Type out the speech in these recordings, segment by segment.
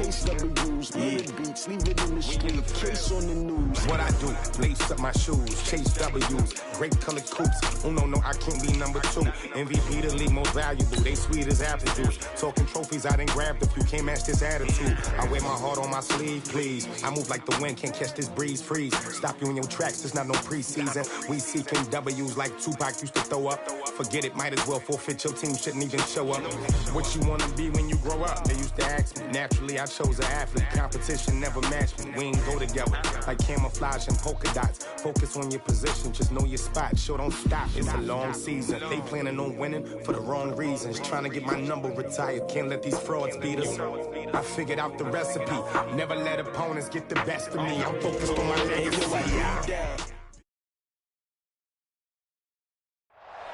Chase W's, beats, leave it in the street, case on the news. What I do, lace up my shoes, chase W's, grape colored coops. Oh no, I can't be number 2. MVP the league most valuable, they sweet as apple juice. Talking trophies, I done grabbed a few, can't match this attitude. I wear my heart on my sleeve, please. I move like the wind, can't catch this breeze, freeze. Stop you in your tracks, it's not no preseason. We seeking W's like Tupac used to throw up. Forget it, might as well forfeit, your team shouldn't even show up. What you wanna be when you grow up? They used to ask me. Naturally, I chose an athlete. Competition never matched me. We ain't go together like camouflage and polka dots. Focus on your position, just know your spot. Sure, don't stop. It's a long season. They planning on winning for the wrong reasons. Trying to get my number retired. Can't let these frauds beat us. I figured out the recipe. Never let opponents get the best of me. I'm focused on my legacy.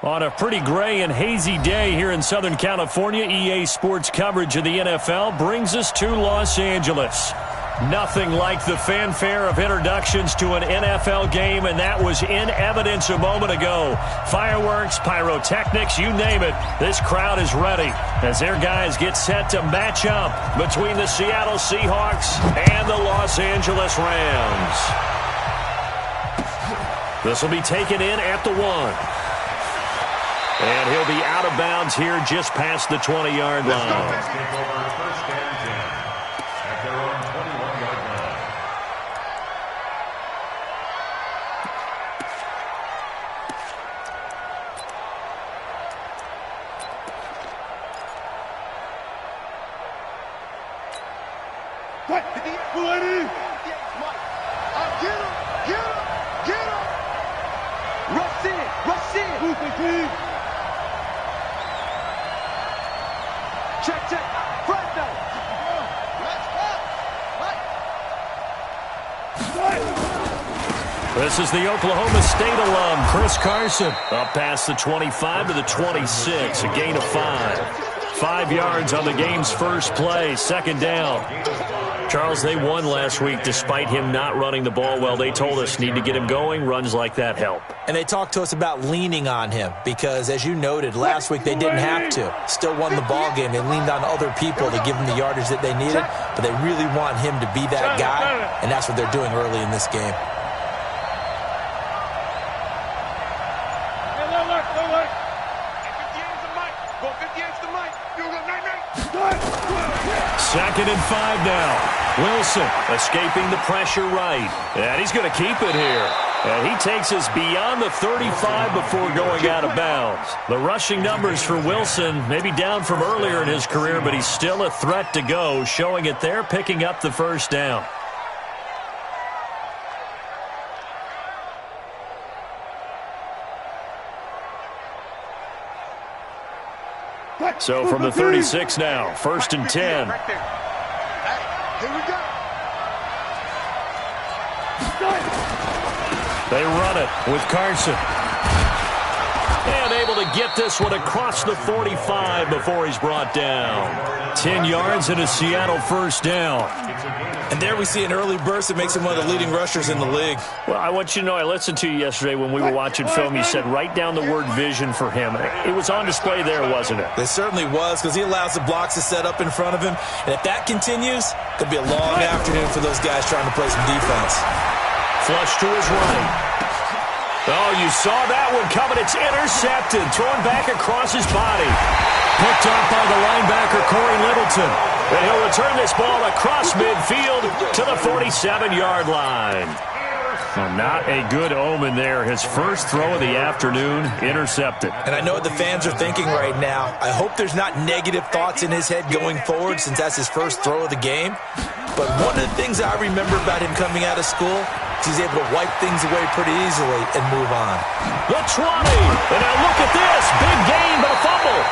On a pretty gray and hazy day here in Southern California, EA Sports coverage of the NFL brings us to Los Angeles. Nothing like the fanfare of introductions to an NFL game, and that was in evidence a moment ago. Fireworks, pyrotechnics, you name it. This crowd is ready as their guys get set to match up between the Seattle Seahawks and the Los Angeles Rams. This will be taken in at the 1. And he'll be out of bounds here just past the 20-yard line. First and 10 at their own 21-yard line. What? Get him! Rush in! Check. Fresno. This is the Oklahoma State alum, Chris Carson. Up past the 25 to the 26, a gain of 5. 5 yards on the game's first play, second down. Charles, they won last week despite him not running the ball well. They told us need to get him going. Runs like that help. And they talked to us about leaning on him because, as you noted, last week they didn't have to. Still won the ball game. They leaned on other people to give them the yardage that they needed, but they really want him to be that guy, and that's what they're doing early in this game. Second and 5 now. Wilson escaping the pressure right. And he's going to keep it here. And he takes us beyond the 35 before going out of bounds. The rushing numbers for Wilson maybe down from earlier in his career, but he's still a threat to go, showing it there, picking up the first down. So from the 36 now, first and 10. Here we go. They run it with Carson. And able to get this one across the 45 before he's brought down. 10 yards and a Seattle first down. And there we see an early burst that makes him one of the leading rushers in the league. Well, I want you to know, I listened to you yesterday when we were watching film. You said write down the word vision for him. It was on display there, wasn't it? It certainly was, because he allows the blocks to set up in front of him. And if that continues, it could be a long afternoon for those guys trying to play some defense. Flush to his right. Oh, you saw that one coming. It's intercepted. Thrown back across his body. Picked up by the linebacker, Corey Littleton. And he'll return this ball across midfield to the 47-yard line. Well, not a good omen there. His first throw of the afternoon, intercepted. And I know what the fans are thinking right now. I hope there's not negative thoughts in his head going forward since that's his first throw of the game. But one of the things I remember about him coming out of school is he's able to wipe things away pretty easily and move on. The 20. And now look at this. Big gain, but a fumble.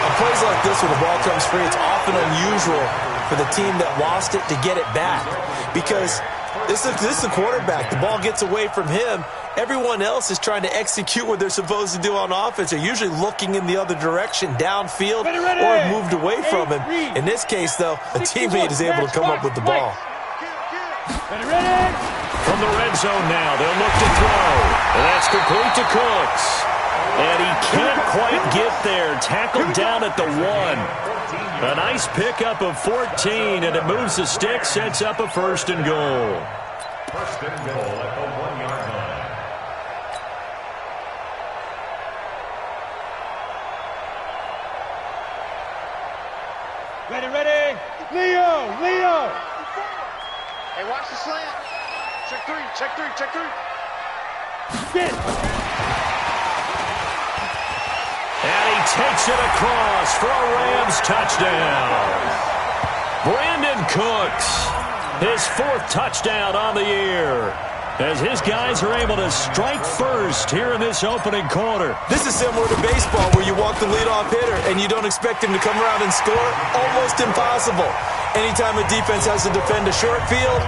On plays like this when the ball comes free, it's often unusual for the team that lost it to get it back. Because this is the quarterback. The ball gets away from him. Everyone else is trying to execute what they're supposed to do on offense. They're usually looking in the other direction, downfield, or have moved away from him. In this case, though, a teammate is able to come up with the ball. From the red zone now, they'll look to throw. And that's complete to Cooks. And he can't quite get there. Tackled down at the 1. A nice pickup of 14, and it moves the stick, sets up a 1st and goal. 1st and goal at the 1-yard line. Ready, ready. Leo. Hey, watch the slant. Check 3. Get. And he takes it across for a Rams touchdown. Brandon Cooks, his 4th touchdown on the year, as his guys are able to strike first here in this opening quarter. This is similar to baseball where you walk the leadoff hitter and you don't expect him to come around and score. Almost impossible. Anytime a defense has to defend a short field,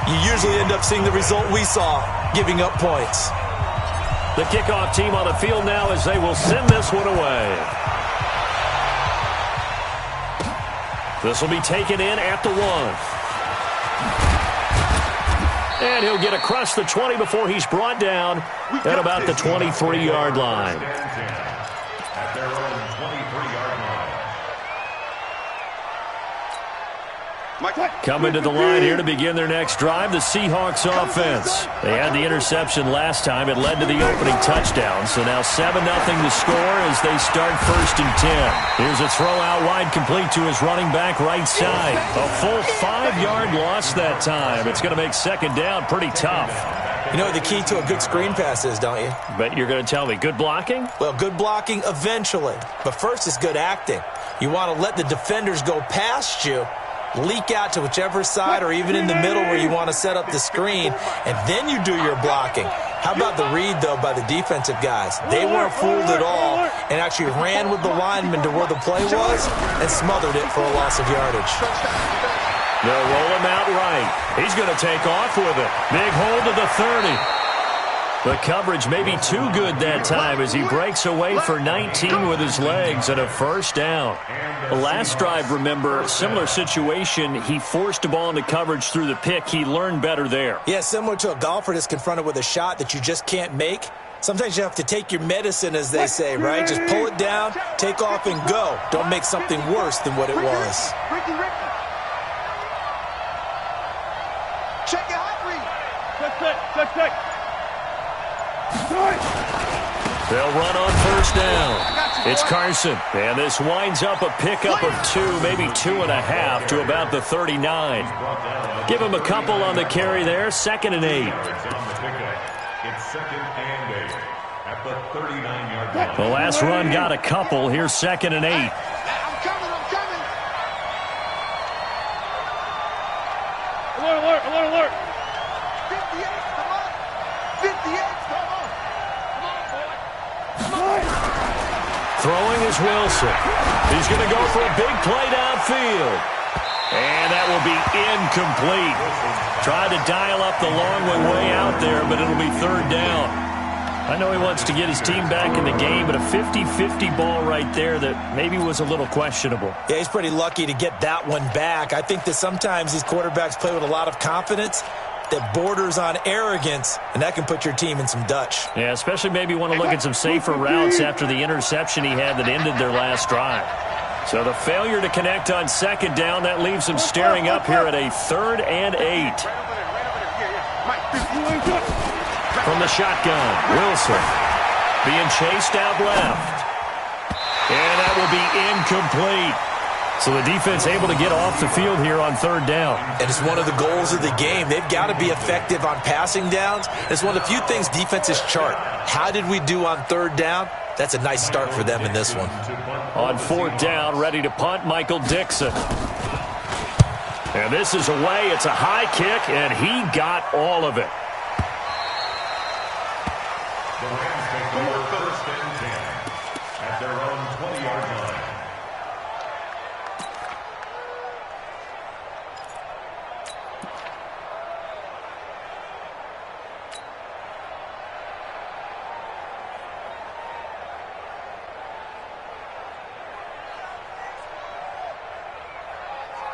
you usually end up seeing the result we saw, giving up points. The kickoff team on the field now as they will send this one away. This will be taken in at the 1. And he'll get across the 20 before he's brought down at about the 23-yard line. At their own 23-yard line. Coming to the line here to begin their next drive, the Seahawks offense. They had the interception last time. It led to the opening touchdown. So now 7-0 to score as they start 1st and 10. Here's a throw out wide complete to his running back right side. A full 5-yard loss that time. It's going to make 2nd down pretty tough. You know what the key to a good screen pass is, don't you? Bet you're going to tell me. Good blocking? Well, good blocking eventually. But first is good acting. You want to let the defenders go past you, leak out to whichever side or even in the middle where you want to set up the screen, and then you do your blocking. How about the read, though, by the defensive guys? They weren't fooled at all and actually ran with the lineman to where the play was and smothered it for a loss of yardage. They'll roll him out right. He's going to take off with it. Big hold to the 30. The coverage may be too good that time as he breaks away for 19 with his legs and a 1st down. The last drive, remember, similar situation. He forced a ball into coverage through the pick. He learned better there. Yeah, similar to a golfer that's confronted with a shot that you just can't make. Sometimes you have to take your medicine, as they say, right? Just pull it down, take off, and go. Don't make something worse than what it was. Ricky. Check it out, Ricky. Check. They'll run on 1st down. It's Carson, and this winds up a pickup of 2, maybe 2.5 to about the 39. Give him a couple on the carry there, 2nd and 8. It's 2nd and 8 at the 39-yard line. The last run got a couple. Here's 2nd and 8. I'm coming. Alert. 58, come on. 58, come on. Throwing is Wilson. He's going to go for a big play downfield. And that will be incomplete. Tried to dial up the long way out there, but it'll be 3rd down. I know he wants to get his team back in the game, but a 50-50 ball right there that maybe was a little questionable. Yeah, he's pretty lucky to get that one back. I think that sometimes these quarterbacks play with a lot of confidence that borders on arrogance, and that can put your team in some Dutch. Yeah, especially maybe want to look at some safer routes after the interception he had that ended their last drive. So the failure to connect on 2nd down, that leaves him staring up here at a 3rd and 8. From the shotgun, Wilson being chased out left. And that will be incomplete. So the defense able to get off the field here on 3rd down. And it's one of the goals of the game. They've got to be effective on passing downs. It's one of the few things defenses chart. How did we do on 3rd down? That's a nice start for them in this one. On 4th down, ready to punt, Michael Dixon. And this is away. It's a high kick, and he got all of it. The Rams take over 1st and 10 at their own 20-yard line.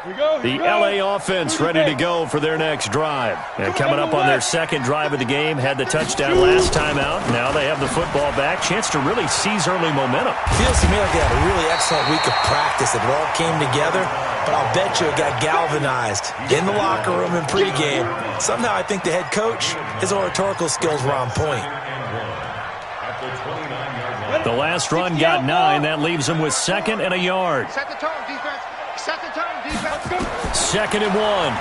The LA offense ready to go for their next drive. And coming up on their second drive of the game, had the touchdown last time out. Now they have the football back. Chance to really seize early momentum. Feels to me like they had a really excellent week of practice. It all came together, but I'll bet you it got galvanized in the locker room in pregame. Somehow I think the head coach, his oratorical skills were on point. The last run got 9. That leaves them with 2nd and a yard. Set the tone, defense. Set the tone, defense. 2nd and 1.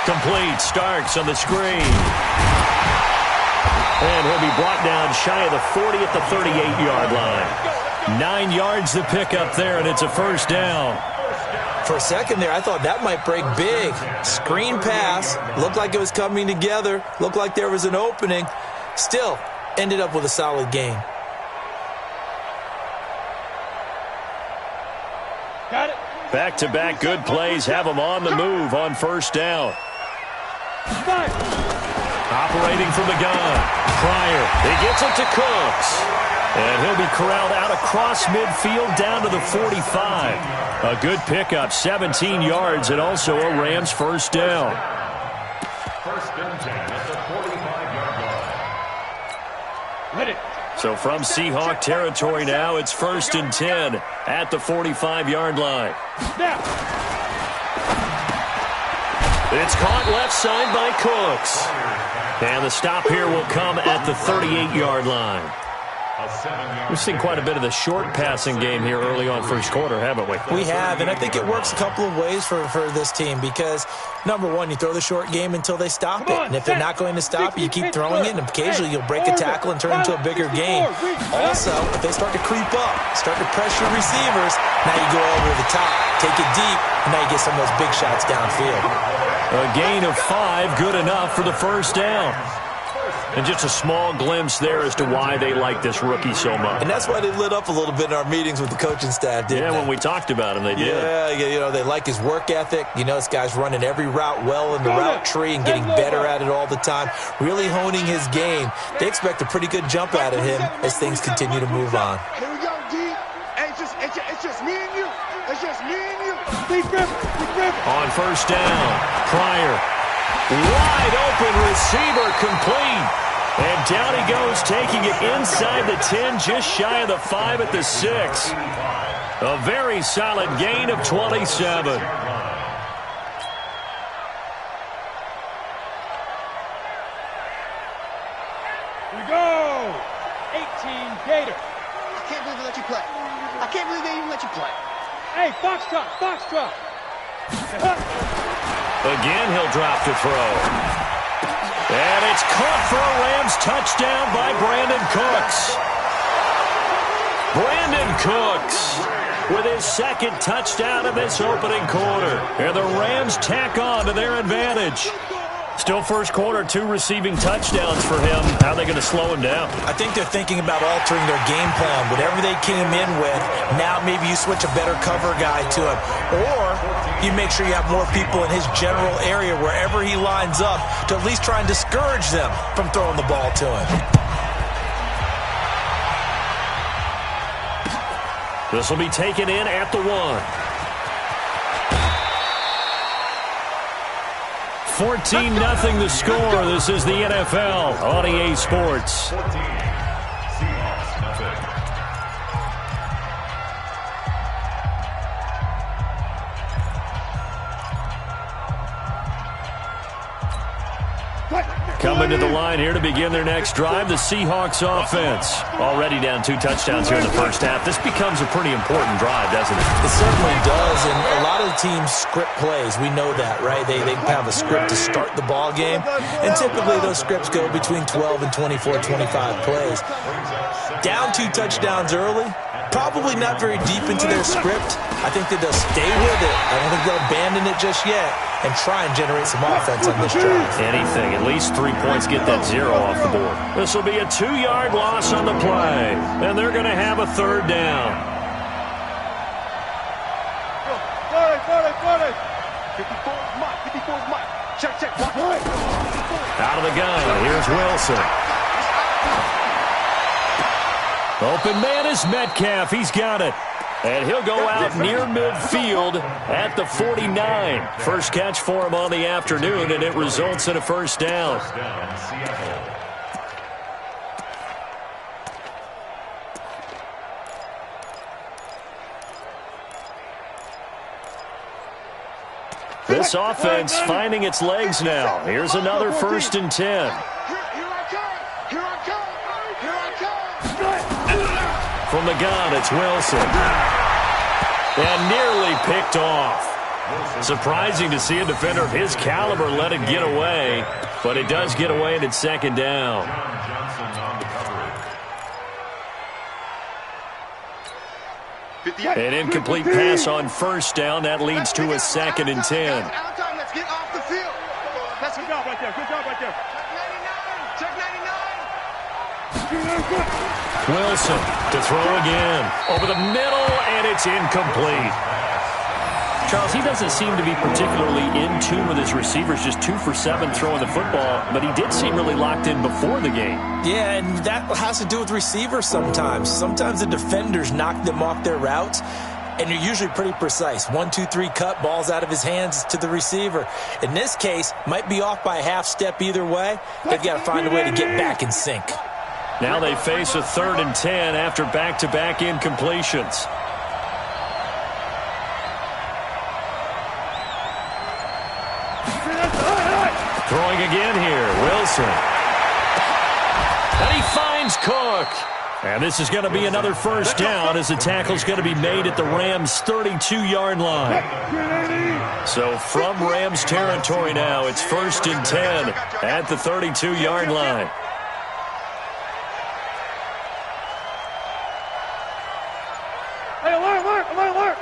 Complete. Starks on the screen. And he'll be brought down shy of the 40 at the 38-yard line. 9 yards to pick up there, and it's a first down. For a second there, I thought that might break big. Screen pass. Looked like it was coming together. Looked like there was an opening. Still, ended up with a solid game. Got it. Back-to-back good plays have them on the move on first down. Operating from the gun. Pryor. He gets it to Cooks. And he'll be corralled out across midfield down to the 45. A good pickup, 17 yards, and also a Rams first down. First and 10 at the 45-yard line. Hit it. So from Seahawk territory now, it's 1st and 10 at the 45-yard line. Now. It's caught left side by Cooks. And the stop here will come at the 38-yard line. We've seen quite a bit of the short passing game here early on first quarter, haven't we? We have, and I think it works a couple of ways for this team because, number one, you throw the short game until they stop it. And if they're not going to stop it, you keep throwing it, and occasionally you'll break a tackle and turn it into a bigger game. Also, if they start to creep up, start to pressure receivers, now you go over the top, take it deep, and now you get some of those big shots downfield. A gain of 5, good enough for the first down. And just a small glimpse there as to why they like this rookie so much. And that's why they lit up a little bit in our meetings with the coaching staff, didn't they? When we talked about him, they did. Yeah, you know, they like his work ethic. You know, this guy's running every route well in the route tree and getting better at it all the time, really honing his game. They expect a pretty good jump out of him as things continue to move on. Here we go, D. Hey, it's just me and you. It's just me and you. On first down, Pryor. Wide open receiver complete. And down he goes, taking it inside the 10, just shy of the 5 at the 6. A very solid gain of 27. Here we go. 18 Gator. I can't believe they let you play. I can't believe they even let you play. Hey, Foxtrot. Again, he'll drop to throw. And it's caught for a Rams touchdown by Brandon Cooks. Brandon Cooks with his 2nd touchdown of this opening quarter. And the Rams tack on to their advantage. Still first quarter, 2 receiving touchdowns for him. How are they going to slow him down? I think they're thinking about altering their game plan. Whatever they came in with, now maybe you switch a better cover guy to him. Or you make sure you have more people in his general area wherever he lines up to at least try and discourage them from throwing the ball to him. This will be taken in at the 1. 14-0 the score. This is the NFL on EA Sports. 14. Seahawks, nothing. Coming to the line here to begin their next drive, the Seahawks offense. Already down 2 touchdowns here in the first half. This becomes a pretty important drive, doesn't it? It certainly does, and a lot of the teams script plays. We know that, right? They have a script to start the ball game, and typically those scripts go between 12 and 24, 25 plays. Down 2 touchdowns early, probably not very deep into their script. I think that they'll stay with it. I don't think they'll abandon it just yet and try and generate some offense on this drive. Anything, at least 3 points, get that 0 off the board. This will be a 2-yard loss on the play, and they're going to have a 3rd down. 40. 54's Mike. Check. Out of the gun, here's Wilson. Open man is Metcalf. He's got it. And he'll go out near midfield at the 49. First catch for him on the afternoon, and it results in a first down. This offense finding its legs now. Here's another 1st and 10. Here I come. Here I come. Here I come. From the gun, it's Wilson. And nearly picked off. Surprising to see a defender of his caliber let it get away, but it does get away and it's 2nd down. An incomplete pass on 1st down. That leads to a 2nd and 10. Let's get off the field. Good job right there. Good job right there. Check 99. Wilson to throw again. Over the middle, and it's incomplete. Charles, he doesn't seem to be particularly in tune with his receivers, just 2 for 7 throwing the football, but he did seem really locked in before the game. Yeah, and that has to do with receivers sometimes. Sometimes the defenders knock them off their routes, and you're usually pretty precise. 1, 2, 3 cut, balls out of his hands to the receiver. In this case, might be off by a half step either way. They've got to find a way to get back in sync. Now they face a 3rd and 10 after back-to-back incompletions. Throwing again here, Wilson. And he finds Cook. And this is going to be another first down as the tackle's going to be made at the Rams' 32-yard line. So from Rams territory now, it's 1st and 10 at the 32-yard line. Hey, alert.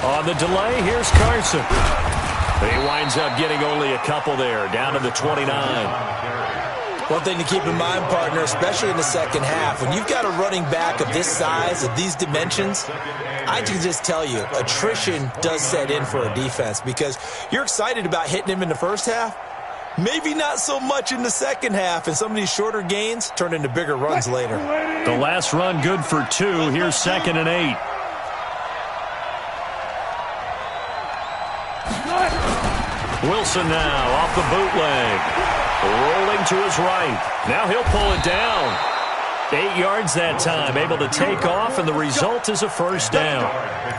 On the delay, here's Carson. He winds up getting only a couple there, down to the 29. One thing to keep in mind, partner, especially in the second half, when you've got a running back of this size, of these dimensions, I can just tell you, attrition does set in for a defense because you're excited about hitting him in the first half, maybe not so much in the second half, and some of these shorter gains turn into bigger runs later. The last run good for 2. Here's 2nd and 8. Wilson now off the bootleg. Rolling to his right. Now he'll pull it down. 8 yards that time. Able to take off, and the result is a first down.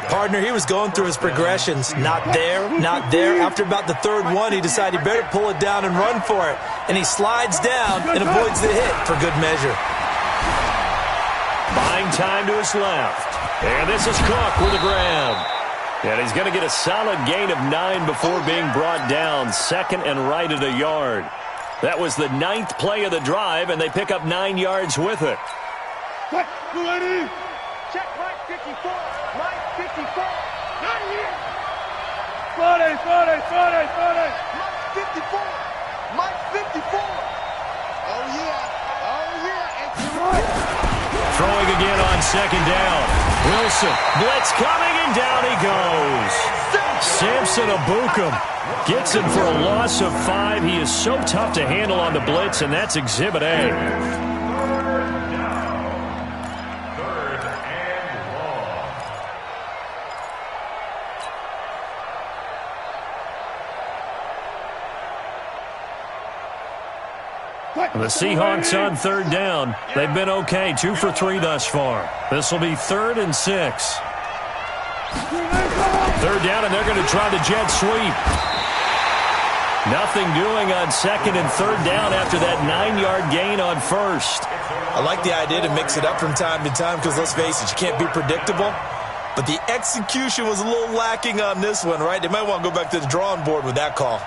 Partner, he was going through his progressions. Not there, not there. After about the 3rd one, he decided he better pull it down and run for it. And he slides down and avoids the hit for good measure. Buying time to his left. And this is Cook with a grab. And he's going to get a solid gain of 9 before being brought down. 2nd and right at a yard. That was the 9th play of the drive, and they pick up 9 yards with it. Check, ready. Check Mike 54. Mike 54. Not here. Friday. Mike 54. Mike 54. Oh, yeah. And Throwing again on 2nd down. Wilson, blitz coming, and down he goes. Samson Abukum gets him for a loss of 5. He is so tough to handle on the blitz, and that's Exhibit A. The Seahawks on 3rd down. They've been okay, 2 for 3 thus far. This will be 3rd and 6. 3rd down, and they're going to try the jet sweep. Nothing doing on 2nd and 3rd down after that 9-yard gain on 1st. I like the idea to mix it up from time to time because, let's face it, you can't be predictable. But the execution was a little lacking on this one, right? They might want to go back to the drawing board with that call.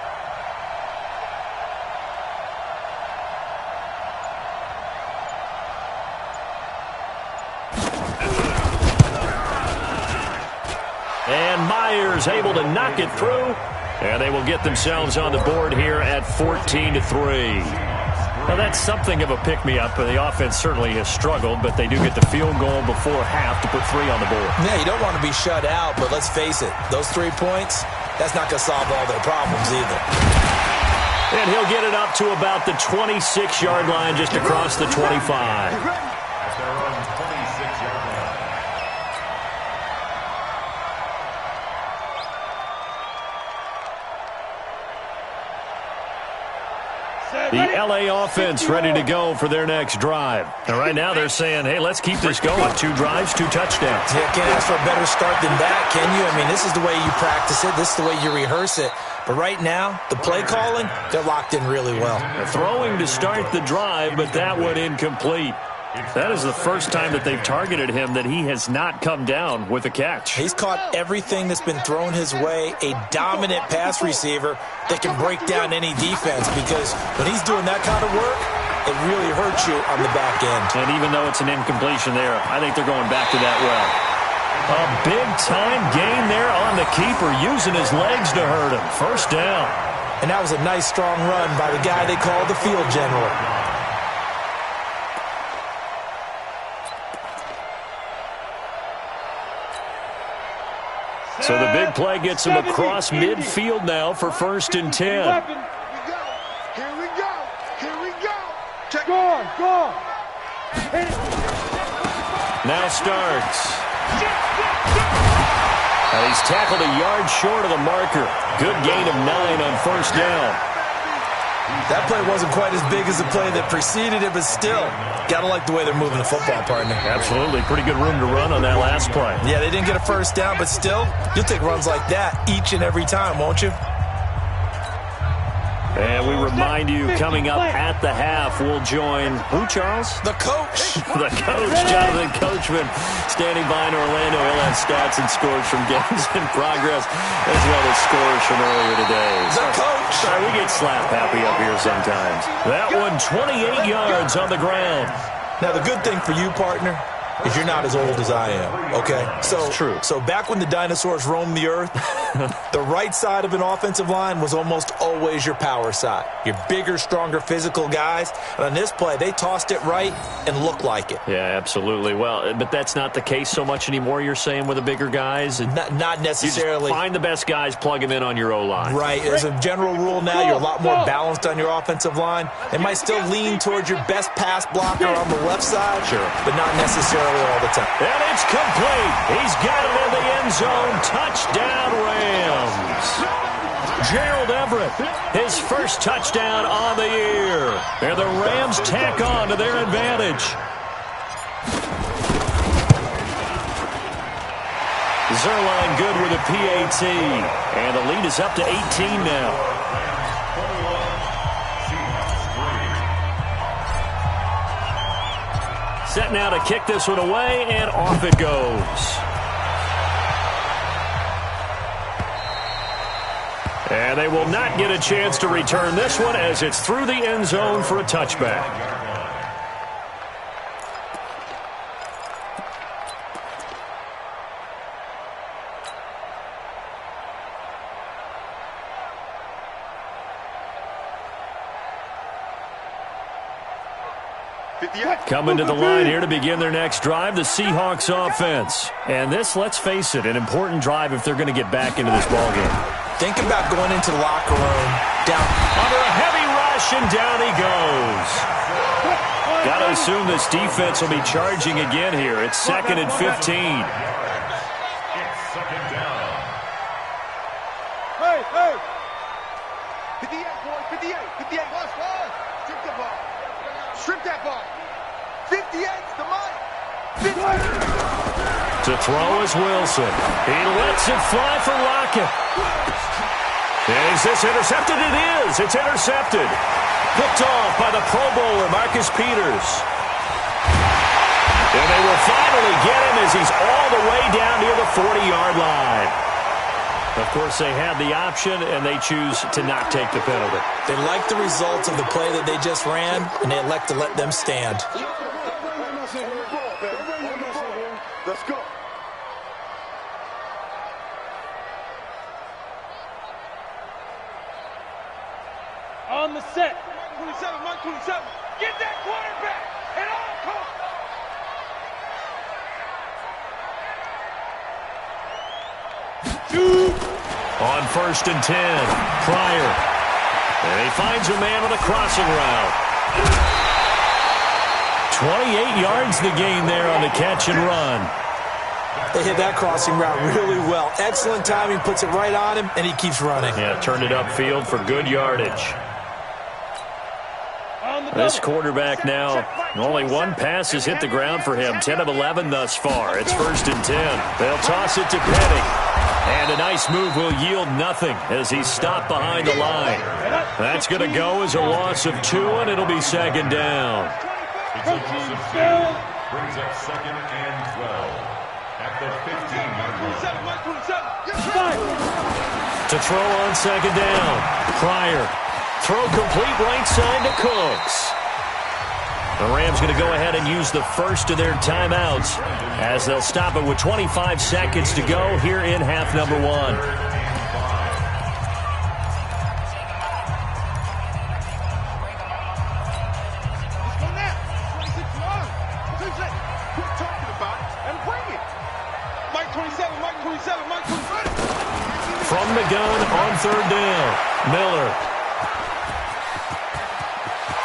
And Myers able to knock it through. And they will get themselves on the board here at 14-3. Well, that's something of a pick-me-up. The offense certainly has struggled, but they do get the field goal before half to put 3 on the board. Yeah, you don't want to be shut out, but let's face it, those 3 points, that's not going to solve all their problems either. And he'll get it up to about the 26-yard line, just across the 25. At their own 26-yard line. The LA offense ready to go for their next drive. And right now they're saying, hey, let's keep this going. 2 drives, 2 touchdowns. Yeah, can't ask for a better start than that, can you? I mean, this is the way you practice it. This is the way you rehearse it. But right now, the play calling, they're locked in really well. Throwing to start the drive, but that one incomplete. That is the first time that they've targeted him that he has not come down with a catch. He's caught everything that's been thrown his way, a dominant pass receiver that can break down any defense, because when he's doing that kind of work, it really hurts you on the back end. And even though it's an incompletion there, I think they're going back to that well. A big-time gain there on the keeper, using his legs to hurt him. First down. And that was a nice, strong run by the guy they call the field general. So the big play gets him across midfield now for 1st and 10. Here we go. Here we go. Check. Go. Now starts. And he's tackled a yard short of the marker. Good gain of 9 on 1st down. That play wasn't quite as big as the play that preceded it, but still, gotta like the way they're moving the football, partner. Absolutely. Pretty good room to run on that last play. Yeah, they didn't get a first down, but still, you'll take runs like that each and every time, won't you? And we remind you, coming up at the half, we'll join who, Charles? The coach. The coach, Jonathan Coachman, standing by in Orlando. He'll have stats and scores from games in progress, as well as scores from earlier today. The coach. Sorry, we get slap happy up here sometimes. That one, 28 yards on the ground. Now, the good thing for you, partner, is you're not as old as I am, okay? That's true. So back when the dinosaurs roamed the earth, the right side of an offensive line was almost always your power side. Your bigger, stronger, physical guys. And on this play, they tossed it right and looked like it. Yeah, absolutely. Well, but that's not the case so much anymore, you're saying, with the bigger guys? Not necessarily. You just find the best guys, plug them in on your O-line. Right. As a general rule now, you're a lot more balanced on your offensive line. They might still lean towards your best pass blocker on the left side, sure, but not necessarily all the time. And it's complete. He's got it in the end zone. Touchdown, Rams. Gerald Everett, his first touchdown on the year. And the Rams tack on to their advantage. Zerline good with a PAT. And the lead is up to 18 now. Set now to kick this one away, and off it goes. And they will not get a chance to return this one as it's through the end zone for a touchback. Coming to the line here to begin their next drive, the Seahawks offense. And this, let's face it, an important drive if they're going to get back into this ballgame. Think about going into the locker room down under a heavy rush, and down he goes. Got to assume this defense will be charging again here. It's 2nd and 15. It's 2nd down. Hey! 58, boy, 58, watch. Strip the ball. Strip that ball. 58's the mark. To throw is Wilson. He lets it fly for Lockett. Is this intercepted? It is. It's intercepted. Picked off by the Pro Bowler, Marcus Peters. And they will finally get him as he's all the way down near the 40-yard line. Of course, they had the option, and they choose to not take the penalty. They like the results of the play that they just ran, and they elect to let them stand. Let's go. On the set. 27, Mike 27. Get that quarterback at all costs. On 1st and 10, Pryor. And he finds a man on a crossing route. 28 yards the gain there on the catch and run. They hit that crossing route really well. Excellent timing, puts it right on him, and he keeps running. Yeah, turned it upfield for good yardage. This quarterback now, only one pass has hit the ground for him. 10 of 11 thus far. It's 1st and 10. They'll toss it to Penning. And a nice move will yield nothing as he's stopped behind the line. That's going to go as a loss of 2, and it'll be 2nd down. It's a loss of 2. Brings up 2nd and 12. At the 15-yard line. To throw on 2nd down. Pryor. Throw complete right side to Cooks. The Rams going to go ahead and use the first of their timeouts as they'll stop it with 25 seconds to go here in half number 1. From the gun on 3rd down. Miller.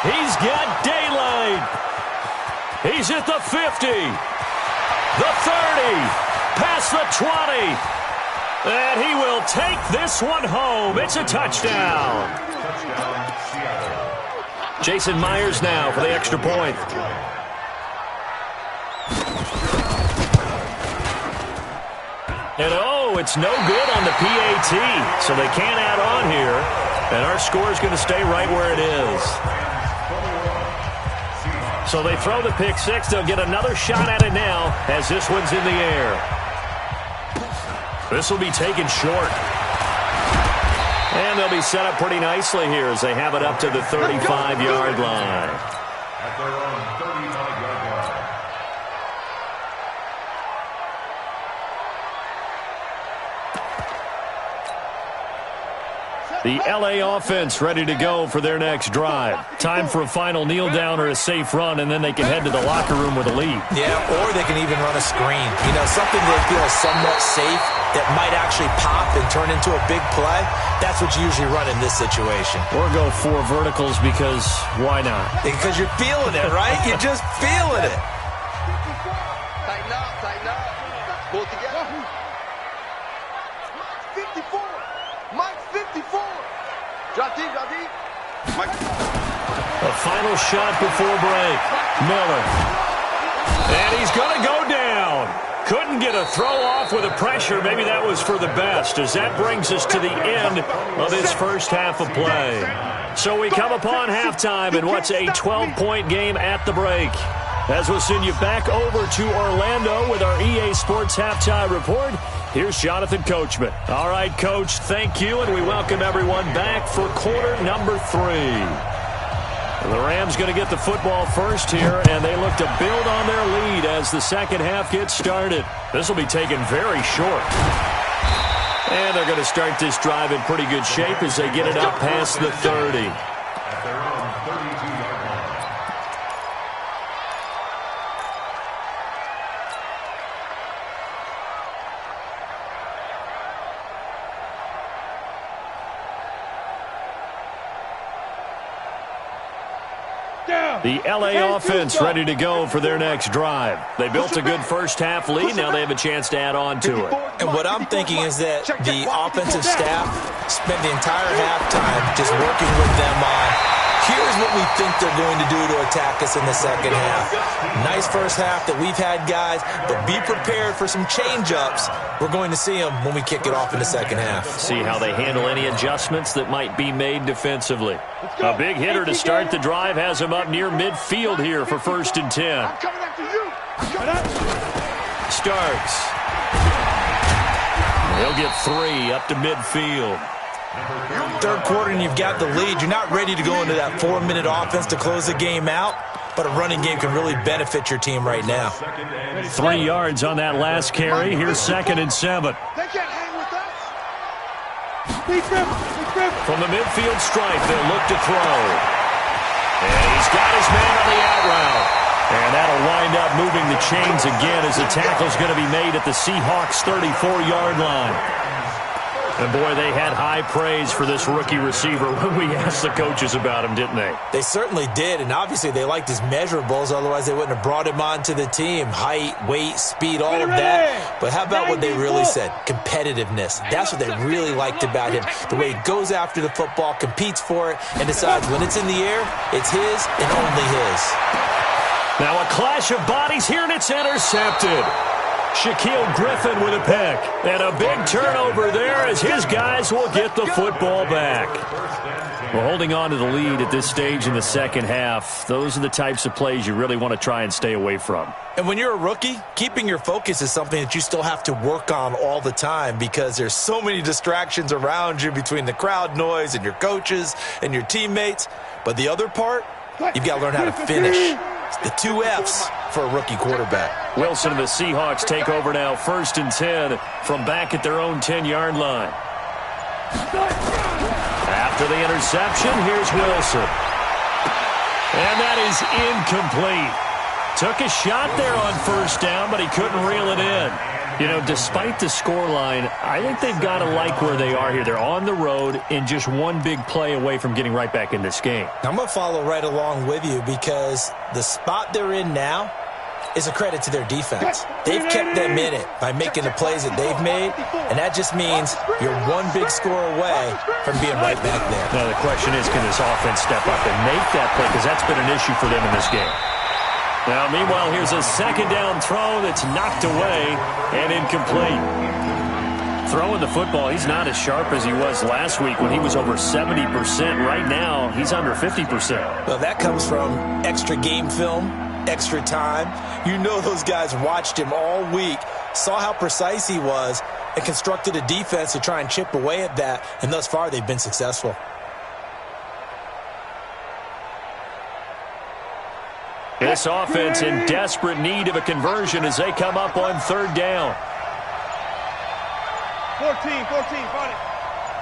He's got daylight. He's at the 50. The 30. Past the 20. And he will take this one home. It's a touchdown. Touchdown, Seattle. Jason Myers now for the extra point. And it's no good on the PAT, so they can't add on here. And our score is going to stay right where it is. So they throw the pick 6. They'll get another shot at it now as this one's in the air. This will be taken short. And they'll be set up pretty nicely here as they have it up to the 35-yard line. At their own 35-yard line. The L.A. offense ready to go for their next drive. Time for a final kneel down or a safe run, and then they can head to the locker room with a lead. Yeah, or they can even run a screen. You know, something they feel is somewhat safe that might actually pop and turn into a big play. That's what you usually run in this situation. Or go 4 verticals because why not? Because you're feeling it, right? You're just feeling it. Tighten up, tighten up. Pull together. 54. Mike 54. Drop deep, drop deep. Mike. A final shot before break. Miller. And he's going to go down. Couldn't get a throw off with the pressure. Maybe that was for the best, as that brings us to the end of this first half of play. So we come upon halftime in what's a 12-point game at the break. As we'll send you back over to Orlando with our EA Sports Halftime Report, here's Jonathan Coachman. All right, Coach, thank you, and we welcome everyone back for quarter number 3. The Rams going to get the football first here, and they look to build on their lead as the second half gets started. This will be taken very short. And they're going to start this drive in pretty good shape as they get it up past the 30. At their own 32-yard line. The L.A. offense ready to go for their next drive. They built a good first half lead. Now they have a chance to add on to it. And what I'm thinking is that the offensive staff spent the entire halftime just working with them on, here's what we think they're going to do to attack us in the second half. Nice first half that we've had, guys, but be prepared for some change-ups. We're going to see them when we kick it off in the second half. See how they handle any adjustments that might be made defensively. A big hitter to start the drive has him up near midfield here for 1st and 10. I'm coming after you. Starks. He'll get 3 up to midfield. Third quarter and you've got the lead. You're not ready to go into that 4-minute offense to close the game out, but a running game can really benefit your team right now. 3 yards on that last carry. Here's 2nd and 7. They can't hang with us. From the midfield stripe, they'll look to throw. And he's got his man on the out route. And that'll wind up moving the chains again as the tackle's going to be made at the Seahawks' 34-yard line. And, boy, they had high praise for this rookie receiver when we asked the coaches about him, didn't they? They certainly did, and obviously they liked his measurables. Otherwise, they wouldn't have brought him onto the team. Height, weight, speed, all of that. But how about what they really said? Competitiveness. That's what they really liked about him. The way he goes after the football, competes for it, and decides when it's in the air, it's his and only his. Now a clash of bodies here, and it's intercepted. Shaquille Griffin with a pick. And a big turnover there as his guys will get the football back. We're holding on to the lead at this stage in the second half. Those are the types of plays you really want to try and stay away from. And when you're a rookie, keeping your focus is something that you still have to work on all the time because there's so many distractions around you between the crowd noise and your coaches and your teammates. But the other part, you've got to learn how to finish. It's the 2 F's for a rookie quarterback. Wilson and the Seahawks take over now, 1st and 10 from back at their own 10-yard line. After the interception, here's Wilson. And that is incomplete. Took a shot there on 1st down, but he couldn't reel it in. You know, despite the scoreline, I think they've got to like where they are here. They're on the road and just one big play away from getting right back in this game. I'm going to follow right along with you because the spot they're in now is a credit to their defense. They've kept them in it by making the plays that they've made, and that just means you're one big score away from being right back there. Now, the question is, can this offense step up and make that play? Because that's been an issue for them in this game. Now, meanwhile, here's a 2nd down throw that's knocked away and incomplete. Throwing the football, he's not as sharp as he was last week when he was over 70%. Right now, he's under 50%. Well, that comes from extra game film, extra time. You know those guys watched him all week, saw how precise he was, and constructed a defense to try and chip away at that, and thus far they've been successful. This offense in desperate need of a conversion as they come up on 3rd down. 14, find it.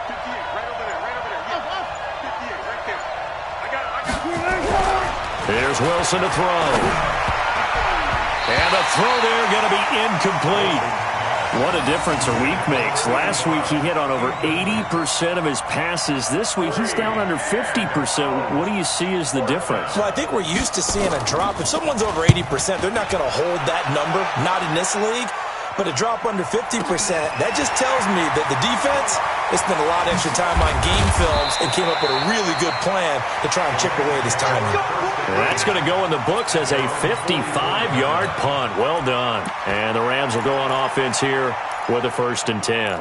58, right over there, Yeah, 58, right there. I got it. Here's Wilson to throw. And the throw there going to be incomplete. What a difference a week makes. Last week he hit on over 80% of his passes. This week he's down under 50%. What do you see as the difference? Well, I think we're used to seeing a drop. If someone's over 80%, they're not going to hold that number, not in this league. But a drop under 50%, that just tells me that the defense has spent a lot of extra time on game films and came up with a really good plan to try and chip away at his timing. And that's going to go in the books as a 55-yard punt. Well done. And the Rams will go on offense here with a 1st and 10.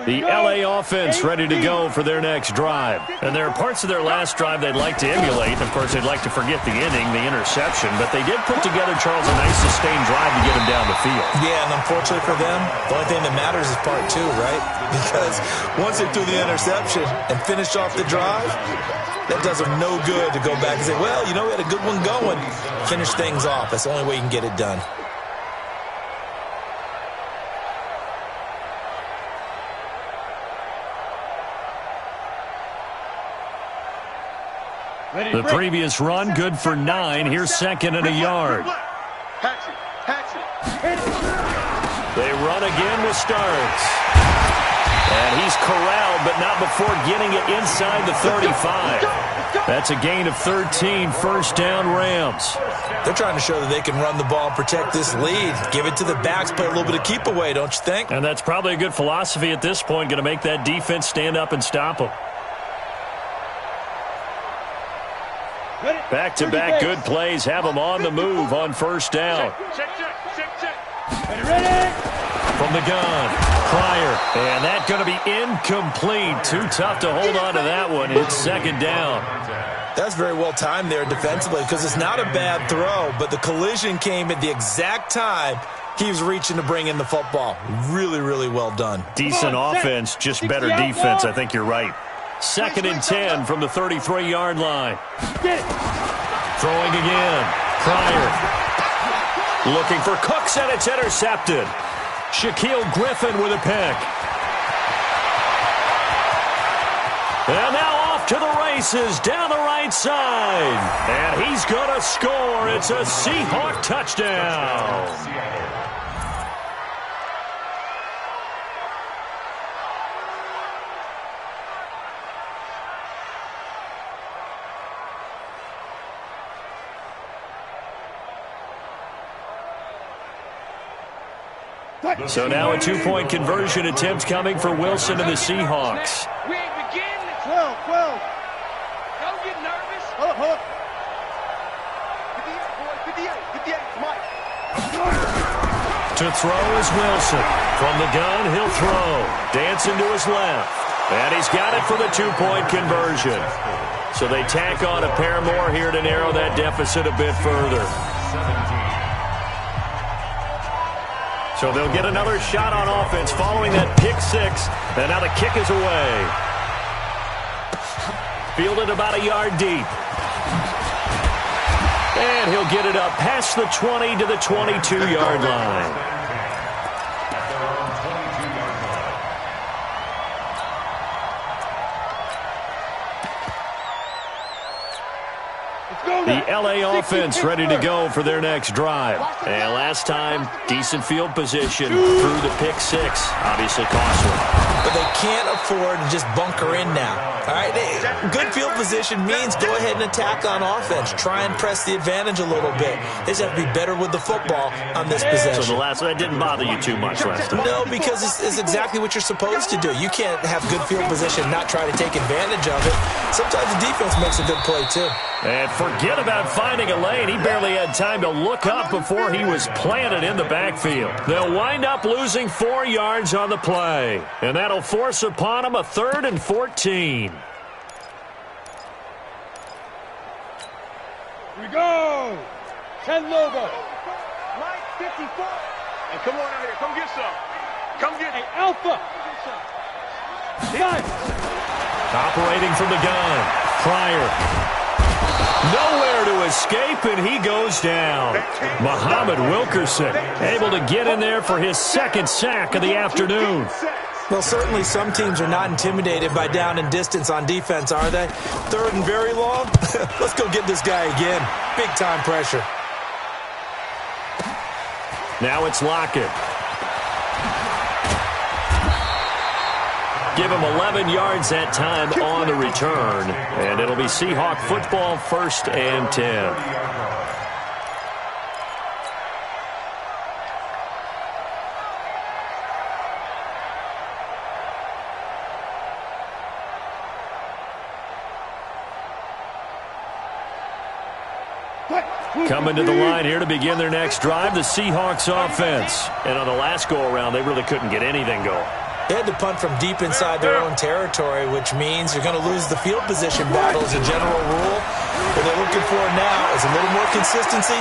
The LA offense ready to go for their next drive. And there are parts of their last drive they'd like to emulate. Of course, they'd like to forget the ending, the interception. But they did put together, Charles, a nice sustained drive to get them down the field. Yeah, and unfortunately for them, the only thing that matters is part 2, right? Because once they threw the interception and finished off the drive, that does them no good to go back and say, well, you know, we had a good one going. Finish things off. That's the only way you can get it done. The previous run, good for 9. Here's 2nd and a yard. They run again with Starks. And he's corralled, but not before getting it inside the 35. That's a gain of 13, 1st down Rams. They're trying to show that they can run the ball and protect this lead. Give it to the backs, play a little bit of keep away, don't you think? And that's probably a good philosophy at this point, going to make that defense stand up and stop them. Back-to-back good plays have them on the move on 1st down. Check. From the gun, Pryor. And that's going to be incomplete. Too tough to hold on to that one. It's 2nd down. That's very well timed there defensively because it's not a bad throw, but the collision came at the exact time he was reaching to bring in the football. Really, really well done. Decent offense, just better defense. I think you're right. 2nd and 10 from the 33-yard line. Throwing again. Pryor. Looking for Cooks, and it's intercepted. Shaquille Griffin with a pick. And now off to the races. races down the right side. And he's going to score. It's a Seahawk touchdown. So now a two-point conversion attempt coming for Wilson and the Seahawks. We ain't beginning. 12. Don't get nervous. Hold up. 58, Mike. To throw is Wilson. From the gun, he'll throw. Dancing to his left. And he's got it for the two-point conversion. So they tack on a pair more here to narrow that deficit a bit further. So they'll get another shot on offense following that pick six. And now the kick is away. Fielded about a yard deep. And he'll get it up past the 20 to the 22-yard line. The L.A. offense ready to go for their next drive. And last time, decent field position through the pick six. Obviously costly. But they can't afford to just bunker in now. All right, good field position means go ahead and attack on offense. Try and press the advantage a little bit. They just have to be better with the football on this possession. So that didn't bother you too much last time? No, because it's exactly what you're supposed to do. You can't have good field position and not try to take advantage of it. Sometimes the defense makes a good play, too. And forget about finding a lane. He barely had time to look up before he was planted in the backfield. They'll wind up losing 4 yards on the play. And that'll force upon him a 3rd and 14. Here we go. 10 Lobo. Mike, 54. Hey, come on out here. Come get some. Come get Hey, Alpha. Gun. Operating from the gun. Pryor. Nowhere to escape, and he goes down. Muhammad Wilkerson able to get in there for his 2nd sack of the afternoon. Well, certainly some teams are not intimidated by down and distance on defense, are they? 3rd and very long? Let's go get this guy again. Big-time pressure. Now it's Lockett. Give him 11 yards that time on the return. And it'll be Seahawk football, 1st and 10. Coming to the line here to begin their next drive, the Seahawks offense. And on the last go-around, they really couldn't get anything going. They had to punt from deep inside their own territory, which means you're going to lose the field position battle as a general rule. What they're looking for now is a little more consistency,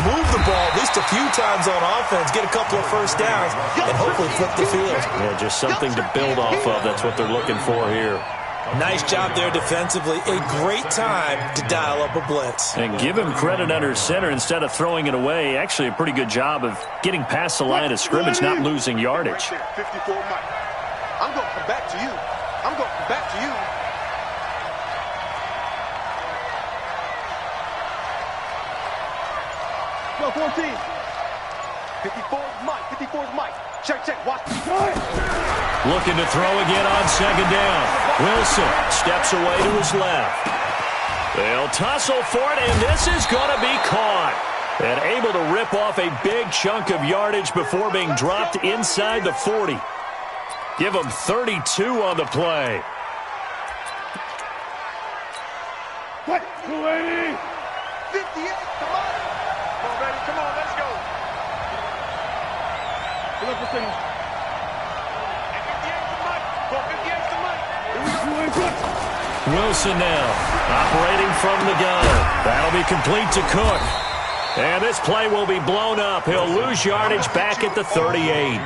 move the ball at least a few times on offense, get a couple of first downs, and hopefully flip the field. Yeah, just something to build off of. That's what they're looking for here. Nice job there defensively. A great time to dial up a blitz. And give him credit under center instead of throwing it away. Actually, a pretty good job of getting past the line of scrimmage, not losing yardage. 54 Mike. I'm going to come back to you. I'm going to come back to you. Go 14. 54 Mike. 54 Mike. Check. Watch. Looking to throw again on 2nd down. Wilson steps away to his left. They'll tussle for it, and this is going to be caught. And able to rip off a big chunk of yardage before being dropped inside the 40. Give him 32 on the play. What? 280. 58. Come on. Come on, baby. Come on. Let's go. Get up for things. 58 to Mike. 58 to Mike. Here we go. Wilson now operating from the gun. That'll be complete to Cook. And this play will be blown up. He'll lose yardage back at the 38.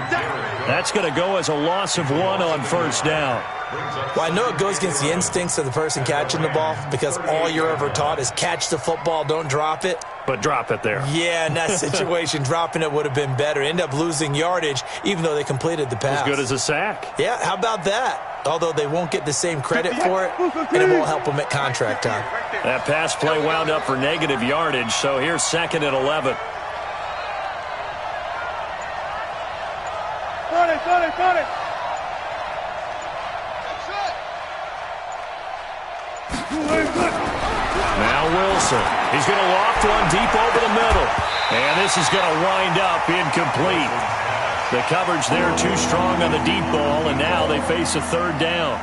That's going to go as a loss of 1 on 1st down. Well, I know it goes against the instincts of the person catching the ball because all you're ever taught is catch the football, don't drop it. but drop it there. Yeah, in that situation, dropping it would have been better. End up losing yardage, even though they completed the pass. As good as a sack. Yeah, how about that? Although they won't get the same credit for it, and it won't help them at contract time. That pass play wound up for negative yardage, so here's 2nd and 11. Got it. Now Wilson. He's going to loft one deep over the middle. And this is going to wind up incomplete. The coverage there too strong on the deep ball, and now they face a 3rd down.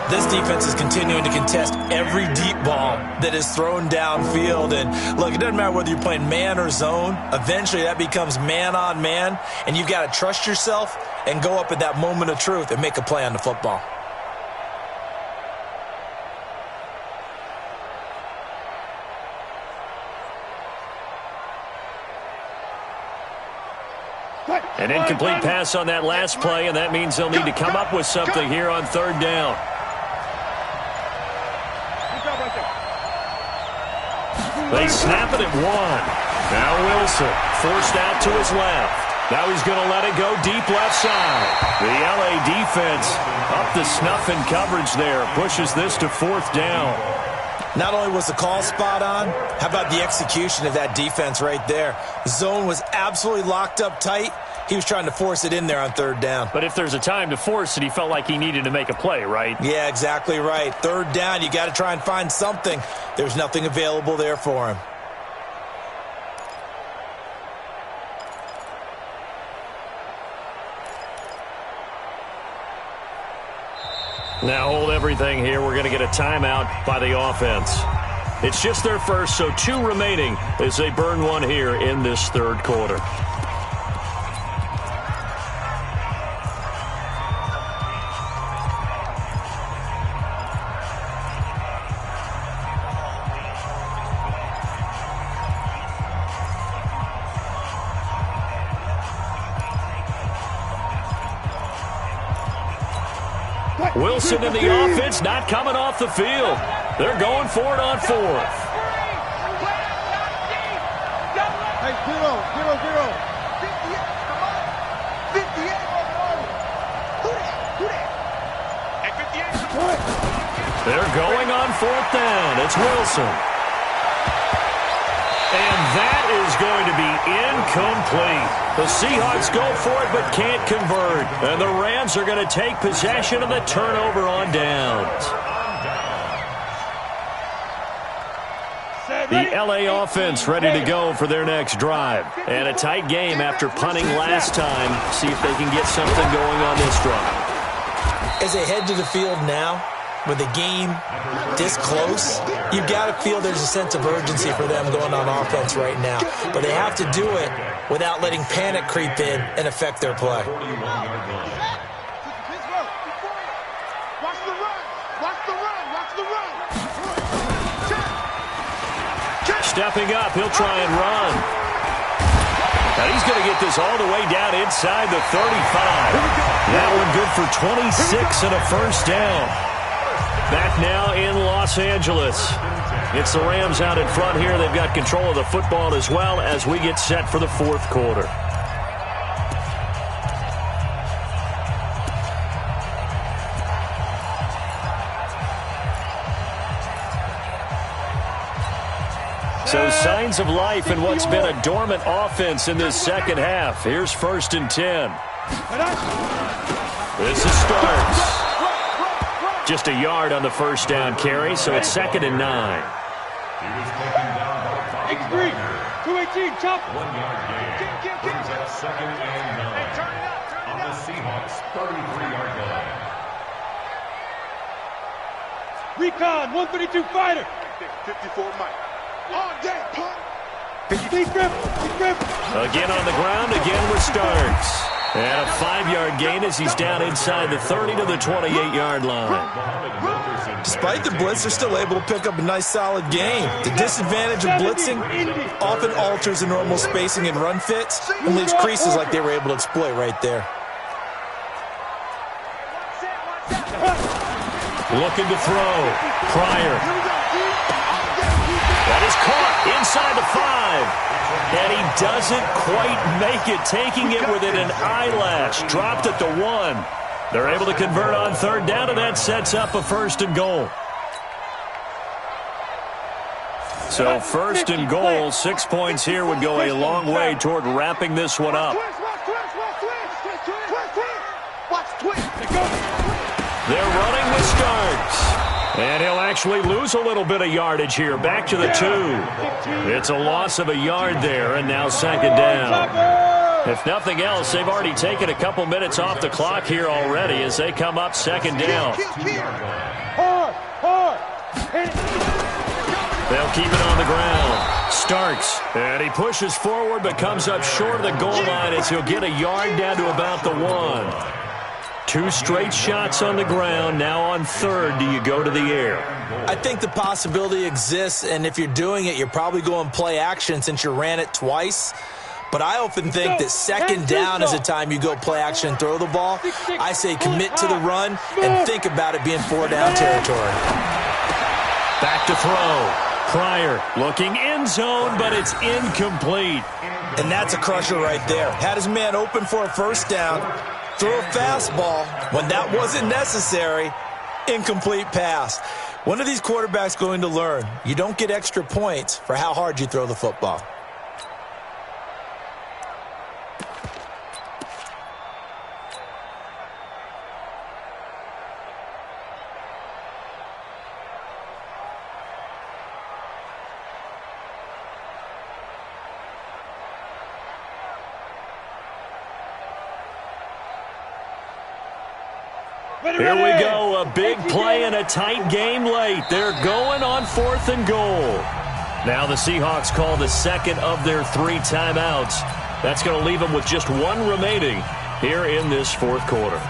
This defense is continuing to contest every deep ball that is thrown downfield. And, look, it doesn't matter whether you're playing man or zone. Eventually that becomes man on man, and you've got to trust yourself and go up at that moment of truth and make a play on the football. An incomplete pass on that last play, and that means they'll need to come up with something here on 3rd down. They snap it at 1. Now Wilson forced out to his left. Now he's going to let it go deep left side. The LA defense up to snuff in coverage there. Pushes this to 4th down. Not only was the call spot on, how about the execution of that defense right there? The zone was absolutely locked up tight. He was trying to force it in there on 3rd down. But if there's a time to force it, he felt like he needed to make a play, right? Yeah, exactly right. 3rd down, you got to try and find something. There's nothing available there for him. Now hold everything here. We're going to get a timeout by the offense. It's just their first, so 2 remaining as they burn one here in this 3rd quarter. Wilson in the offense, not coming off the field. They're going for it on 4th. Hey, 0. 58. They're going on 4th down. It's Wilson. And that is going to be incomplete. The Seahawks go for it but can't convert. And the Rams are going to take possession of the turnover on downs. The LA offense ready to go for their next drive. And a tight game after punting last time. See if they can get something going on this drive. As they head to the field now, with the game this close, you've got to feel there's a sense of urgency for them going on offense right now. But they have to do it without letting panic creep in and affect their play. Stepping up, he'll try and run. Now he's going to get this all the way down inside the 35. That one good for 26 and a 1st down. Back now in Los Angeles. It's the Rams out in front here. They've got control of the football as well as we get set for the 4th quarter. So signs of life in what's been a dormant offense in this 2nd half. Here's 1st and 10. This is Starks. Just a yard on the 1st down carry, so it's 2nd and 9. He was taken down by 5 X3, 218, chop. 1 yard gain. Brings up 2nd and 9 on the Seahawks 33-yard line. Recon, 132 fighter. 54 Mike. On deck, punt. He's grip. Again on the ground, again with Starks. And a 5-yard gain as he's down inside the 30 to the 28-yard line. Despite the blitz, they're still able to pick up a nice, solid gain. The disadvantage of blitzing often alters the normal spacing and run fits and leaves creases like they were able to exploit right there. Looking to throw. Pryor. That is caught inside the 5. And he doesn't quite make it, taking it within an eyelash. Dropped at the 1. They're able to convert on third down, and that sets up a 1st and goal. So 1st and goal, 6 points here would go a long way toward wrapping this one up. They're running with Starks. And he'll actually lose a little bit of yardage here. Back to the 2. It's a loss of a yard there, and now 2nd down. If nothing else, they've already taken a couple minutes off the clock here already as they come up 2nd down. They'll keep it on the ground. Starks, and he pushes forward but comes up short of the goal line as he'll get a yard down to about the 1. 2 straight shots on the ground. Now on 3rd, do you go to the air? I think the possibility exists, and if you're doing it, you're probably going play action since you ran it twice. But I often think that 2nd down is the time you go play action and throw the ball. I say commit to the run and think about it being 4-down territory. Back to throw. Pryor looking end zone, but it's incomplete. And that's a crusher right there. Had his man open for a 1st down. Throw a fastball when that wasn't necessary. Incomplete pass. One of these quarterbacks going to learn. You don't get extra points for how hard you throw the football. Here we go, a big play and a tight game late. They're going on 4th and goal. Now the Seahawks call the 2nd of their 3 timeouts. That's going to leave them with just 1 remaining here in this 4th quarter.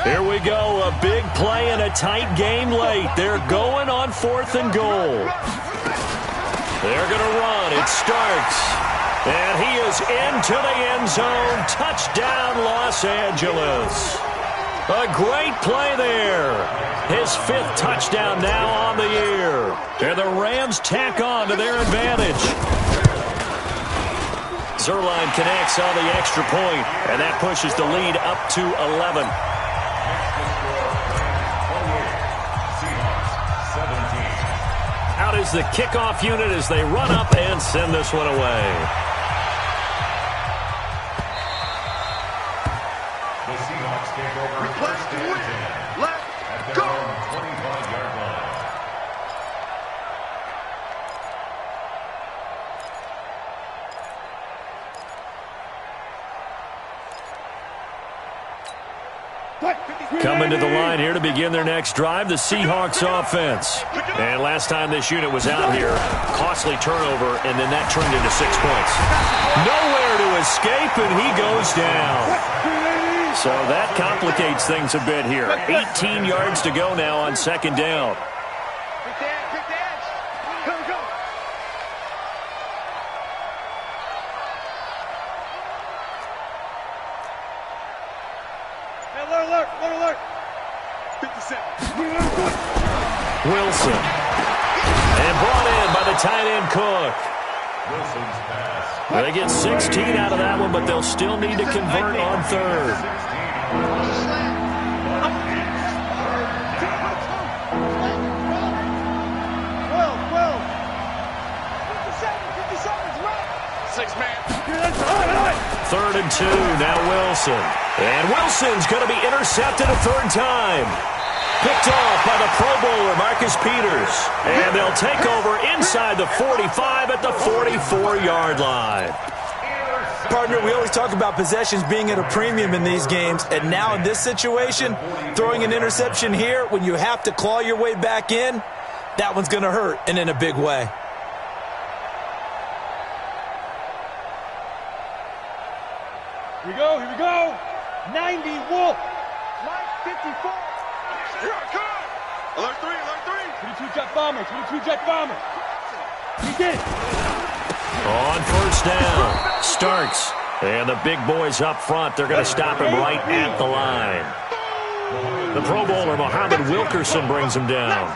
Here we go, a big play and a tight game late. They're going on 4th and goal. They're going to run. It starts. And he is into the end zone. Touchdown, Los Angeles. A great play there. His 5th touchdown now on the year. And the Rams tack on to their advantage. Zerline connects on the extra point, and that pushes the lead up to 11. Out is the kickoff unit as they run up and send this one away. The Seahawks take over first and 10 at their own 25-yard line. Coming to the line here to begin their next drive, the Seahawks offense. And last time this unit was out here, costly turnover, and then that turned into 6 points. Nowhere to escape, and he goes down. So that complicates things a bit here. 18 yards to go now on 2nd down. Wilson. And brought in by the tight end Cook. Wilson's pass. They get 16 out of that one, but they'll still need to convert on 3rd. Third and 2, now Wilson. And Wilson's going to be intercepted a 3rd time. Picked off by the Pro Bowler, Marcus Peters. And they'll take over inside the 45 at the 44-yard line. Partner, we always talk about possessions being at a premium in these games, and now in this situation, throwing an interception here when you have to claw your way back in, that one's going to hurt, and in a big way. Here we go. 90 Wolf. 54. Here I come. Alert 3. 22 jet bomber. He did it. On first down, Starks. And the big boys up front, they're going to stop him right at the line. The Pro Bowler, Muhammad Wilkerson, brings him down.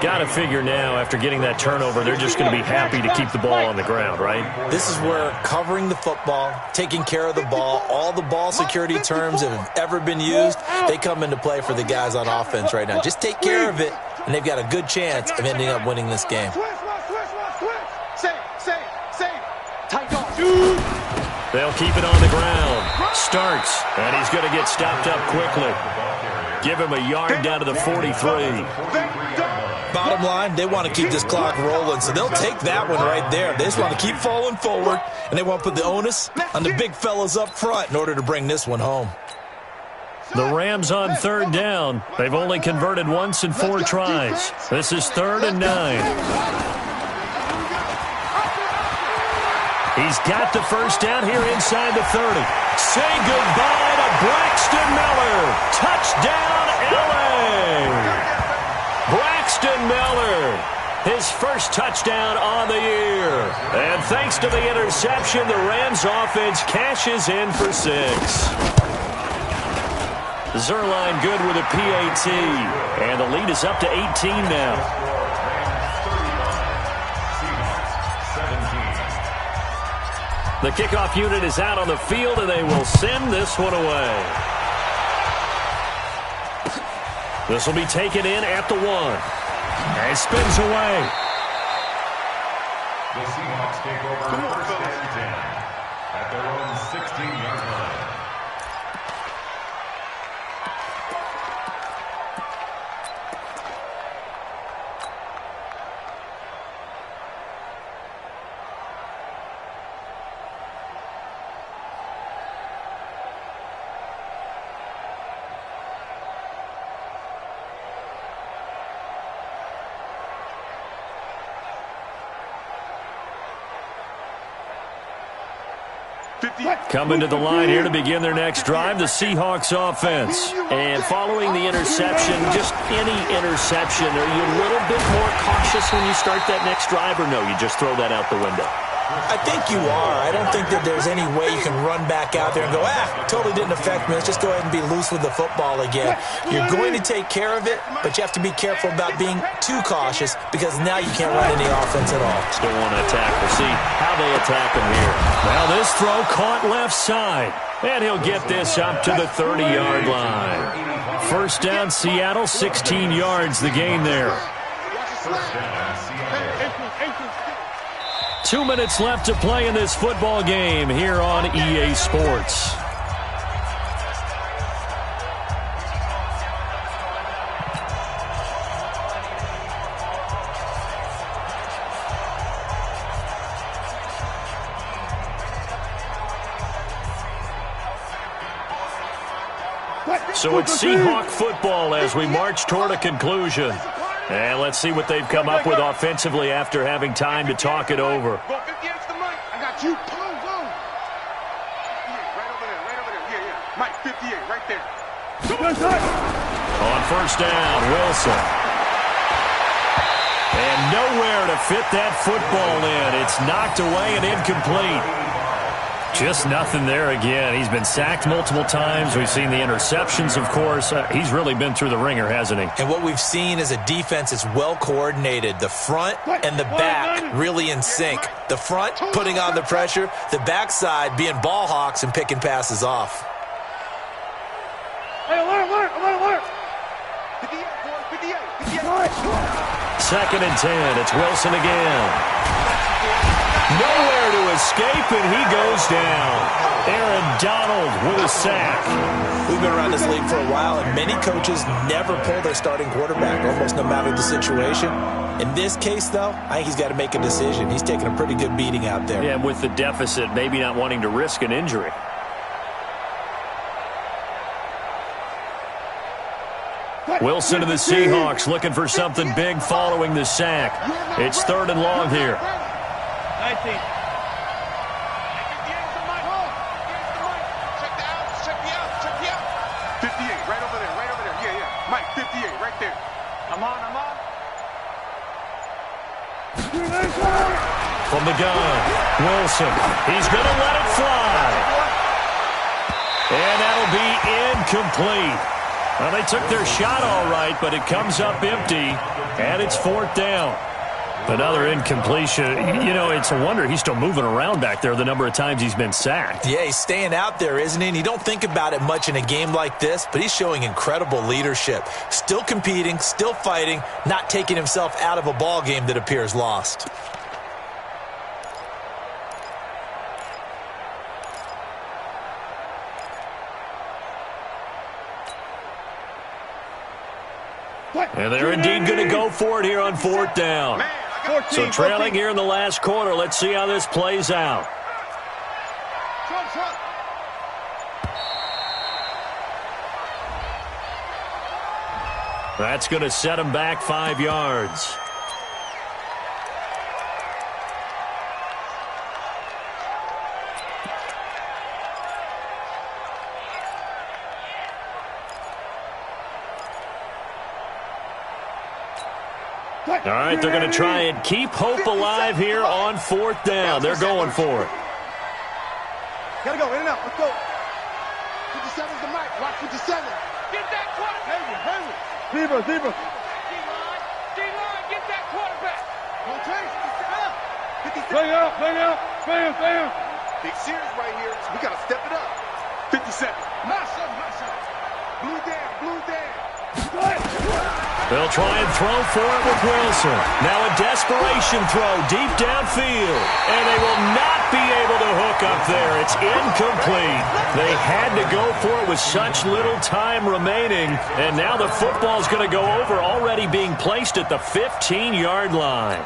Got to figure now, after getting that turnover, they're just going to be happy to keep the ball on the ground, right? This is where covering the football, taking care of the ball, all the ball security terms that have ever been used, they come into play for the guys on offense right now. Just take care of it, and they've got a good chance of ending up winning this game. They'll keep it on the ground. Starks, and he's going to get stopped up quickly. Give him a yard down to the 43. Bottom line, they want to keep this clock rolling, so they'll take that one right there. They just want to keep falling forward, and they want to put the onus on the big fellas up front in order to bring this one home. The Rams on third down. They've only converted once in 4 tries. This is 3rd and 9. He's got the first down here inside the 30. Say goodbye to Braxton Miller. Touchdown, L.A. Braxton Miller, his first touchdown on the year. And thanks to the interception, the Rams offense cashes in for 6. Zerline good with a PAT. And the lead is up to 18 now. The kickoff unit is out on the field, and they will send this one away. This will be taken in at the 1. And spins away. The Seahawks take over first and 10 at their own 16-yard line. Coming to the line here to begin their next drive, the Seahawks offense. And following the interception, just any interception, are you a little bit more cautious when you start that next drive, or no, you just throw that out the window? I think you are. I don't think that there's any way you can run back out there and go, totally didn't affect me. Let's just go ahead and be loose with the football again. You're going to take care of it, but you have to be careful about being too cautious because now you can't run any offense at all. Still want to attack. We'll see how they attack him here. Now this throw caught left side, and he'll get this up to the 30-yard line. First down, Seattle, 16 yards the gain there. First down, Seattle. 2 minutes left to play in this football game here on EA Sports. So it's Seahawk football as we march toward a conclusion. And let's see what they've come up with offensively after having time to talk it over. Go 58's the mic. I got you. Go. 58, right over there. Yeah. Mike, 58, right there. On first down, Wilson. And nowhere to fit that football in. It's knocked away and incomplete. Just nothing there again. He's been sacked multiple times. We've seen the interceptions, of course. He's really been through the ringer, hasn't he? And what we've seen is a defense that's well coordinated. The front and the back really in sync. The front putting on the pressure. The backside being ball hawks and picking passes off. Hey, alert. 58. 2nd and 10. It's Wilson again. Nowhere to escape, and he goes down. Aaron Donald with a sack. We've been around this league for a while, and many coaches never pull their starting quarterback, almost no matter the situation. In this case, though, I think he's got to make a decision. He's taking a pretty good beating out there. Yeah, with the deficit, maybe not wanting to risk an injury. Wilson to the Seahawks looking for something big following the sack. It's 3rd and long here. 19. 58's the mic. Check the out. 58, right over there. Yeah. Mike, 58, right there. I'm on. from the gun. Wilson, he's going to let it fly. And that'll be incomplete. Well, they took their shot all right, but it comes up empty, and it's 4th down. Another incompletion. You know, it's a wonder he's still moving around back there the number of times he's been sacked. Yeah, he's staying out there, isn't he? And you don't think about it much in a game like this, but he's showing incredible leadership. Still competing, still fighting, not taking himself out of a ball game that appears lost. And they're indeed going to go for it here on 4th down. So trailing here in the last quarter. Let's see how this plays out. That's going to set him back 5 yards. All right, they're going to try and keep hope alive here on 4th down. They're going for it. Gotta go, in and out, let's go. 57's the mic, watch 57. Get that quarterback. Henry. Zebra. D-line, get that quarterback. Don't chase, 57. Play out. Big series right here, so we gotta step it up. 57. Mash up. Blue down. They'll try and throw for it with Wilson. Now a desperation throw deep downfield. And they will not be able to hook up there. It's incomplete. They had to go for it with such little time remaining. And now the football's going to go over, already being placed at the 15-yard line.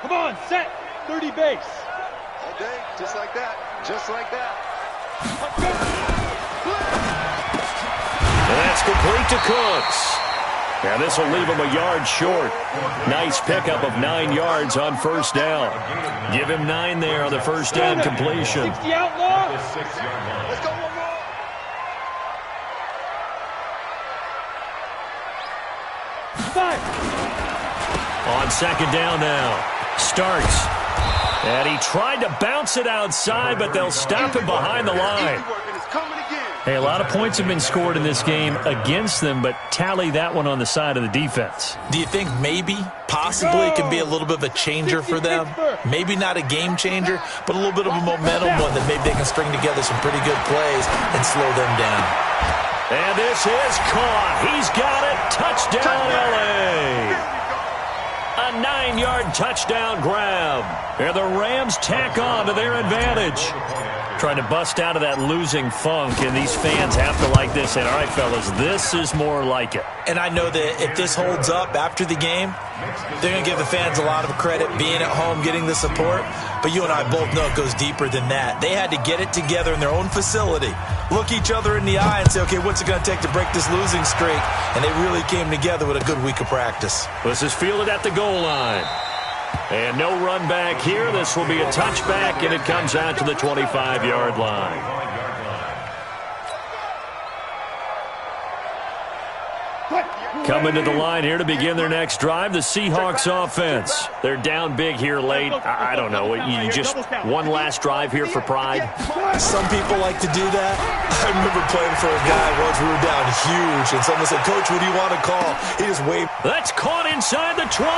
Come on, set. 30 base. All day, just like that. And that's complete to Cooks. Now this will leave him a yard short. Nice pickup of 9 yards on 1st down. Give him 9 there on the 1st down completion. 60 outlaw. Let's go one more. On 2nd down now. Starts. And he tried to bounce it outside, but they'll stop him behind the line. Hey, a lot of points have been scored in this game against them, but tally that one on the side of the defense. Do you think possibly it can be a little bit of a changer for them? Maybe not a game changer, but a little bit of a momentum one that maybe they can string together some pretty good plays and slow them down. And this is caught. He's got it. Touchdown, L.A. A 9-yard touchdown grab. And the Rams tack on to their advantage. Trying to bust out of that losing funk, and these fans have to like this. And all right, fellas, this is more like it. And I know that if this holds up after the game, they're going to give the fans a lot of credit being at home, getting the support. But you and I both know it goes deeper than that. They had to get it together in their own facility, look each other in the eye and say, okay, what's it going to take to break this losing streak? And they really came together with a good week of practice. This is fielded at the goal line. And no run back here. This will be a touchback, and it comes out to the 25-yard line. Coming to the line here to begin their next drive, the Seahawks offense. They're down big here late. I don't know. You just one last drive here for pride? Some people like to do that. I remember playing for a guy once. We were down huge, and someone said, Coach, what do you want to call? He just waved. That's caught inside the 20.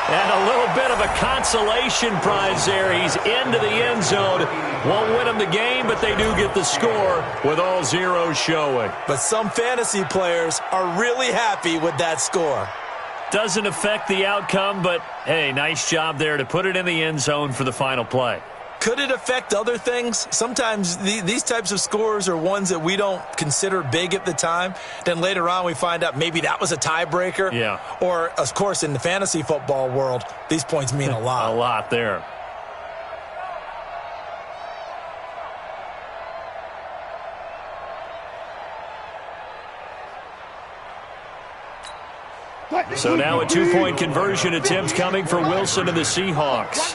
And a little bit of a consolation prize there. He's into the end zone. Won't win them the game, but they do get the score with all zeros showing. But some fantasy players are really happy with that score. Doesn't affect the outcome, but, hey, nice job there to put it in the end zone for the final play. Could it affect other things? Sometimes these types of scores are ones that we don't consider big at the time. Then later on we find out maybe that was a tiebreaker. Yeah. Or, of course, in the fantasy football world, these points mean a lot. A lot there. So now a two-point conversion attempt coming for Wilson and the Seahawks.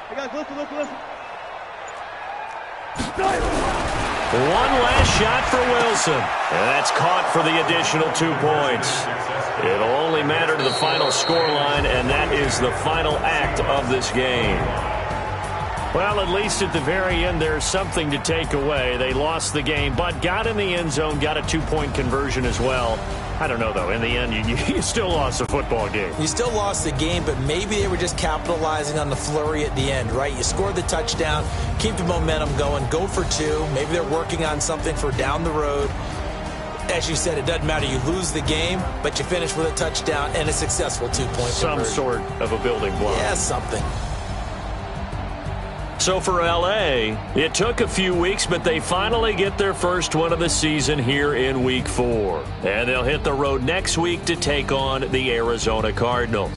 Hey, guys, listen. One last shot for Wilson. And that's caught for the additional 2 points. It'll only matter to the final scoreline, and that is the final act of this game. Well, at least at the very end, there's something to take away. They lost the game, but got in the end zone, got a 2-point conversion as well. I don't know, though. In the end, you still lost the football game. You still lost the game, but maybe they were just capitalizing on the flurry at the end, right? You scored the touchdown, keep the momentum going, go for 2. Maybe they're working on something for down the road. As you said, it doesn't matter. You lose the game, but you finish with a touchdown and a successful 2-point conversion. Some sort of a building block. Yeah, something. So for L.A., it took a few weeks, but they finally get their first one of the season here in Week 4. And they'll hit the road next week to take on the Arizona Cardinals.